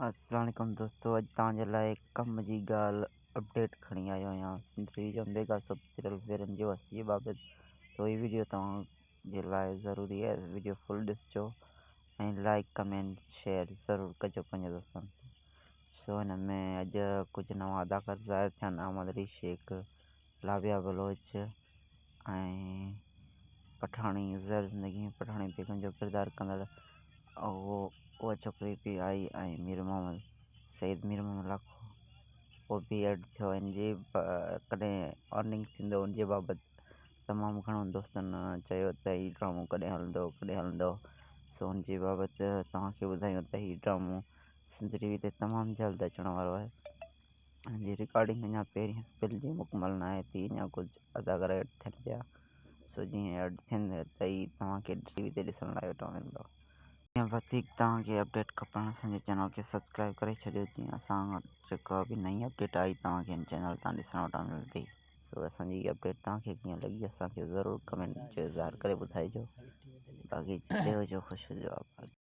अस्सलाम वालेकुम दोस्तों, अॼु तव्हांजे लाइ हिकु कम जी ॻाल्हि अपडेट खणी आयो आहियां। सिंधरी जो मेगा सब सीरियल फेरन जी वसीअ बाबति। तो हीअ वीडियो तव्हांजे लाइ ज़रूरी आहे, वीडियो फुल ॾिसिजो ऐं लाइक कमेंट शेयर ज़रूरु कजो पंहिंजे दोस्तनि। सो हिन में अॼु कुझु नवां अदाकार ज़ाहिर थिया आहिनि। अहमद अली शेख, लाबिया बलोच ऐं पठाणी ज़र ज़िंदगी में पठाणी बेगम जो किरदारु कंदड़ उहा छोकिरी बि आई ऐं मीर मोहम्मद सईद मीर मोहम्मद लाखो उहो बि एड थियो। इन जी कॾहिं अर्निंग थींदो उनजे बाबति तमामु घणो दोस्तनि चयो त हीउ ड्रामो कॾहिं हलंदो। सो उनजे बाबति तव्हांखे ॿुधायूं त हीउ ड्रामो सिंधरी ते तमामु जल्द अचण वारो आहे। हिनजी रिकॉर्डिंग अञा पहिरीं स्पिल जी मुकमल न आहे थी, अञा कुझु अदाकार एड थियनि पिया। सो जीअं एड थियनि त ई तव्हांखे टीवी ते ॾिसण लाइ वेठो मिलंदो। ऐं वधीक तव्हांखे अपडेट खपनि असांजे चैनल खे सब्सक्राइब करे छॾियो, जीअं असां जेका बि नई अपडेट आई तव्हांखे हिन चैनल तां ॾिसण वटां मिलंदी। सो असांजी हीअ अपडेट तव्हांखे कीअं लॻी असांखे ज़रूरु कमेंट जो इज़हार करे ॿुधाइजो। बाक़ी जिते हुजो ख़ुशि हुजो।